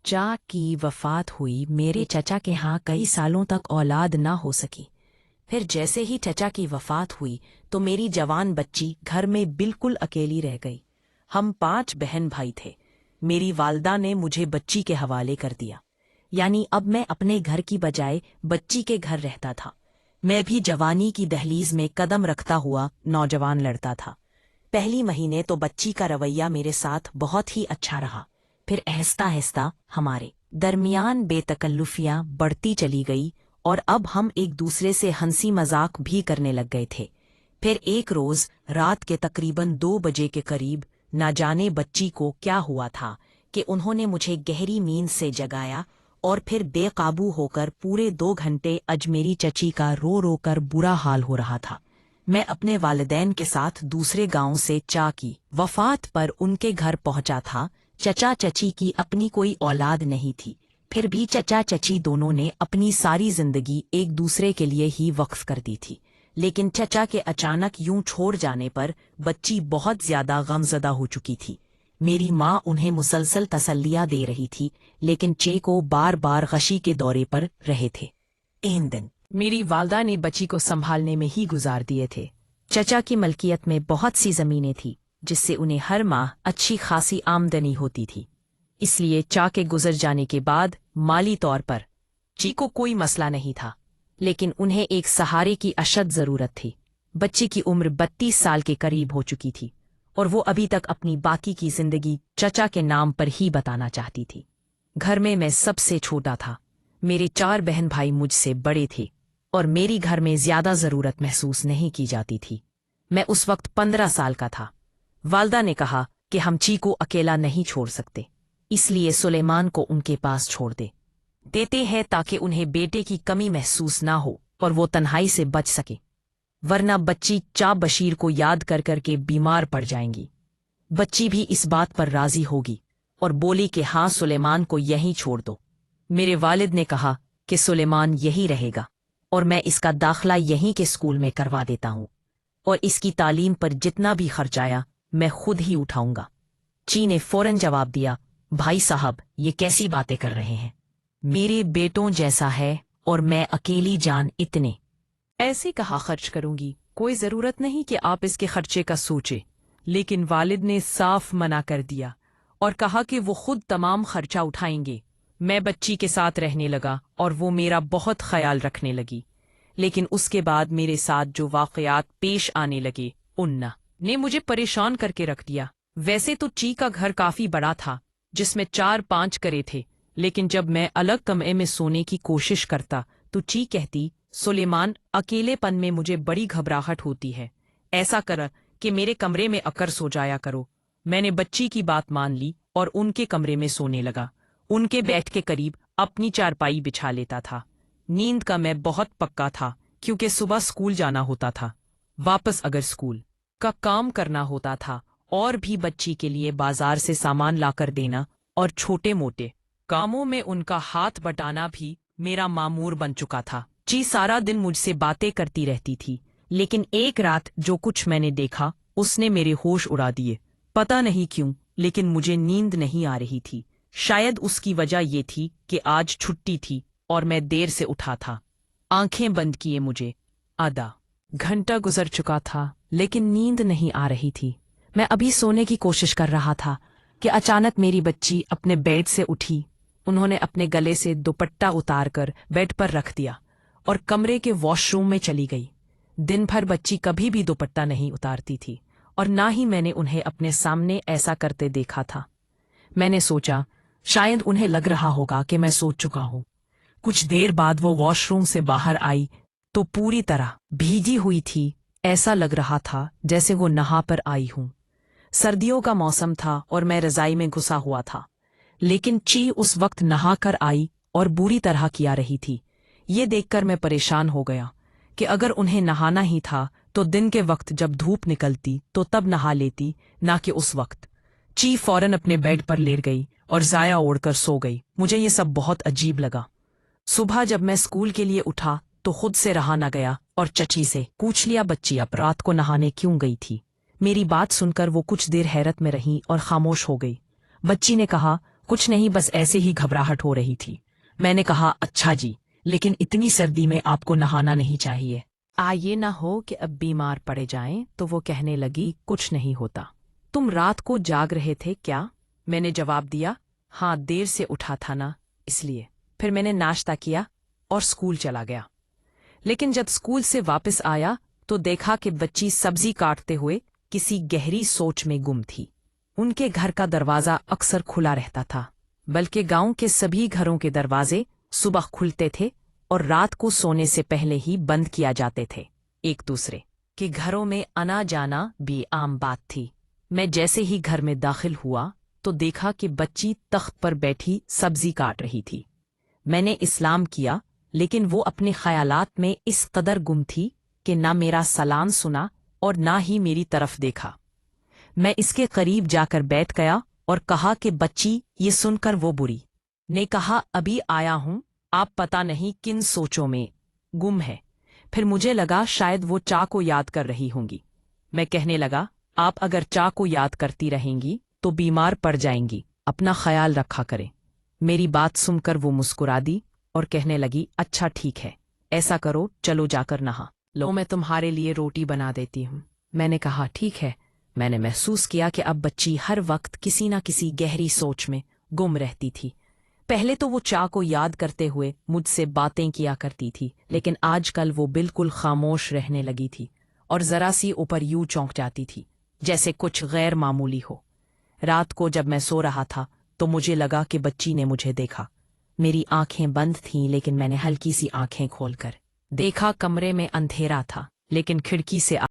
चचा की वफात हुई। मेरे चचा के यहाँ कई सालों तक औलाद ना हो सकी। फिर जैसे ही चचा की वफात हुई तो मेरी जवान बच्ची घर में बिल्कुल अकेली रह गई। हम 5 बहन भाई थे। मेरी वालदा ने मुझे बच्ची के हवाले कर दिया, यानी अब मैं अपने घर की बजाय बच्ची के घर रहता था। मैं भी जवानी की दहलीज में कदम रखता हुआ नौजवान लड़ता था। पहली महीने तो बच्ची का रवैया मेरे साथ बहुत ही अच्छा रहा। फिर आहिस्ता आहिस्ता हमारे दरमियान बेतकल्लुफियां बढ़ती चली गई और अब हम एक दूसरे से हंसी मजाक भी करने लग गए थे। फिर एक रोज रात के तकरीबन 2 बजे के करीब ना जाने बच्ची को क्या हुआ था कि उन्होंने मुझे गहरी नींद से जगाया और फिर बेकाबू होकर पूरे 2 घंटे अजमेरी चची का रो रो कर बुरा हाल हो रहा था। मैं अपने वालिदैन के साथ दूसरे गांव से चा की वफात पर उनके घर पहुंचा था। चचा चची की अपनी कोई औलाद नहीं थी, फिर भी चचा चची दोनों ने अपनी सारी जिंदगी एक दूसरे के लिए ही वक्फ कर दी थी। लेकिन चचा के अचानक यूं छोड़ जाने पर बच्ची बहुत ज्यादा गमजदा हो चुकी थी। मेरी माँ उन्हें मुसलसल तसल्लियां दे रही थी, लेकिन चे को बार बार गशी के दौरे पर रहे थे। इन दिन मेरी वालदा ने बच्ची को संभालने में ही गुजार दिए थे। चचा की मलकियत में बहुत सी जमीनें थी, जिससे उन्हें हर माह अच्छी खासी आमदनी होती थी। इसलिए चा के गुजर जाने के बाद माली तौर पर ची को कोई मसला नहीं था, लेकिन उन्हें एक सहारे की अशद जरूरत थी। बच्ची की उम्र 32 साल के करीब हो चुकी थी और वो अभी तक अपनी बाकी की जिंदगी चचा के नाम पर ही बताना चाहती थी। घर में मैं सबसे छोटा था। मेरे 4 बहन भाई मुझसे बड़े थे और मेरी घर में ज्यादा जरूरत महसूस नहीं की जाती थी। मैं उस वक्त 15 साल का था। वालदा ने कहा कि हम ची को अकेला नहीं छोड़ सकते, इसलिए सुलेमान को उनके पास छोड़ देते हैं ताकि उन्हें बेटे की कमी महसूस ना हो और वो तन्हाई से बच सके, वरना बच्ची चा बशीर को याद कर कर के बीमार पड़ जाएंगी। बच्ची भी इस बात पर राजी होगी और बोली कि हाँ, सुलेमान को यहीं छोड़ दो। मेरे वालिद ने कहा कि सुलेमान यही रहेगा और मैं इसका दाखला यहीं के स्कूल में करवा देता हूँ और इसकी तालीम पर जितना भी खर्च आया मैं खुद ही उठाऊंगा। ची ने फौरन जवाब दिया, भाई साहब, ये कैसी बातें कर रहे हैं? मेरे बेटों जैसा है और मैं अकेली जान इतने ऐसे कहाँ खर्च करूंगी? कोई जरूरत नहीं कि आप इसके खर्चे का सोचे। लेकिन वालिद ने साफ मना कर दिया और कहा कि वो खुद तमाम खर्चा उठाएंगे। मैं बच्ची के साथ रहने लगा और वो मेरा बहुत ख्याल रखने लगी। लेकिन उसके बाद मेरे साथ जो वाकयात पेश आने लगे उन्ना ने मुझे परेशान करके रख दिया। वैसे तो ची का घर काफी बड़ा था, जिसमें 4-5 करे थे, लेकिन जब मैं अलग कमरे में सोने की कोशिश करता तो ची कहती, सुलेमान, अकेलेपन में मुझे बड़ी घबराहट होती है। ऐसा कर कि मेरे कमरे में आकर सो जाया करो। मैंने बच्ची की बात मान ली और उनके कमरे में सोने लगा। उनके बेड के करीब अपनी चारपाई बिछा लेता था। नींद का मैं बहुत पक्का था, क्योंकि सुबह स्कूल जाना होता था, वापस अगर स्कूल का काम करना होता था और भी बच्ची के लिए बाजार से सामान लाकर देना और छोटे मोटे कामों में उनका हाथ बटाना भी मेरा मामूर बन चुका था। ची सारा दिन मुझसे बातें करती रहती थी, लेकिन एक रात जो कुछ मैंने देखा उसने मेरे होश उड़ा दिए। पता नहीं क्यों, लेकिन मुझे नींद नहीं आ रही थी। शायद उसकी वजह ये थी कि आज छुट्टी थी और मैं देर से उठा था। आंखें बंद किए मुझे आधा घंटा गुजर चुका था, लेकिन नींद नहीं आ रही थी। मैं अभी सोने की कोशिश कर रहा था कि अचानक मेरी बच्ची अपने बेड से उठी। उन्होंने अपने गले से दुपट्टा उतारकर बेड पर रख दिया और कमरे के वॉशरूम में चली गई। दिन भर बच्ची कभी भी दुपट्टा नहीं उतारती थी और ना ही मैंने उन्हें अपने सामने ऐसा करते देखा था। मैंने सोचा शायद उन्हें लग रहा होगा कि मैं सो चुका हूँ। कुछ देर बाद वो वॉशरूम से बाहर आई तो पूरी तरह भीगी हुई थी। ऐसा लग रहा था जैसे वो नहा पर आई हूँ। सर्दियों का मौसम था और मैं रजाई में घुसा हुआ था, लेकिन ची उस वक्त नहा कर आई और बुरी तरह किया रही थी। ये देखकर मैं परेशान हो गया कि अगर उन्हें नहाना ही था तो दिन के वक्त जब धूप निकलती तो तब नहा लेती, ना कि उस वक्त। ची फौरन अपने बेड पर लेट गई और जाया ओढ़कर सो गई। मुझे ये सब बहुत अजीब लगा। सुबह जब मैं स्कूल के लिए उठा तो खुद से रहा न गया और चची से पूछ लिया, बच्ची अब रात को नहाने क्यों गई थी? मेरी बात सुनकर वो कुछ देर हैरत में रही और खामोश हो गई। बच्ची ने कहा, کچھ نہیں، بس ایسے ہی گھبراہٹ ہو رہی تھی۔ میں نے کہا اچھا جی، لیکن اتنی سردی میں آپ کو نہانا نہیں چاہیے۔ یہ نہ ہو کہ اب بیمار پڑے جائیں۔ تو وہ کہنے لگی کچھ نہیں ہوتا۔ تم رات کو جاگ رہے تھے کیا؟ میں نے جواب دیا ہاں، دیر سے اٹھا تھا نا، اس لیے۔ پھر میں نے ناشتہ کیا اور اسکول چلا گیا۔ لیکن جب اسکول سے واپس آیا تو دیکھا کہ بچی سبزی کاٹتے ہوئے کسی گہری سوچ میں گم تھی۔ ان کے گھر کا دروازہ اکثر کھلا رہتا تھا، بلکہ گاؤں کے سبھی گھروں کے دروازے صبح کھلتے تھے اور رات کو سونے سے پہلے ہی بند کیا جاتے تھے۔ ایک دوسرے کے گھروں میں آنا جانا بھی عام بات تھی۔ میں جیسے ہی گھر میں داخل ہوا تو دیکھا کہ بچی تخت پر بیٹھی سبزی کاٹ رہی تھی۔ میں نے اسلام کیا، لیکن وہ اپنے خیالات میں اس قدر گم تھی کہ نہ میرا سلام سنا اور نہ ہی میری طرف دیکھا۔ میں اس کے قریب جا کر بیٹھ گیا اور کہا کہ بچی، یہ سن کر وہ بری نے کہا ابھی آیا ہوں، آپ پتہ نہیں کن سوچوں میں گم ہے۔ پھر مجھے لگا شاید وہ چا کو یاد کر رہی ہوں گی۔ میں کہنے لگا آپ اگر چا کو یاد کرتی رہیں گی تو بیمار پڑ جائیں گی، اپنا خیال رکھا کریں۔ میری بات سن کر وہ مسکرا دی اور کہنے لگی اچھا ٹھیک ہے، ایسا کرو چلو جا کر نہا لو، میں تمہارے لیے روٹی بنا دیتی ہوں۔ میں نے کہا ٹھیک ہے۔ میں نے محسوس کیا کہ اب بچی ہر وقت کسی نہ کسی گہری سوچ میں گم رہتی تھی۔ پہلے تو وہ چا کو یاد کرتے ہوئے مجھ سے باتیں کیا کرتی تھی، لیکن آج کل وہ بالکل خاموش رہنے لگی تھی اور ذرا سی اوپر یوں چونک جاتی تھی جیسے کچھ غیر معمولی ہو۔ رات کو جب میں سو رہا تھا تو مجھے لگا کہ بچی نے مجھے دیکھا۔ میری آنکھیں بند تھیں، لیکن میں نے ہلکی سی آنکھیں کھول کر دیکھا۔ کمرے میں اندھیرا تھا، لیکن کھڑکی سے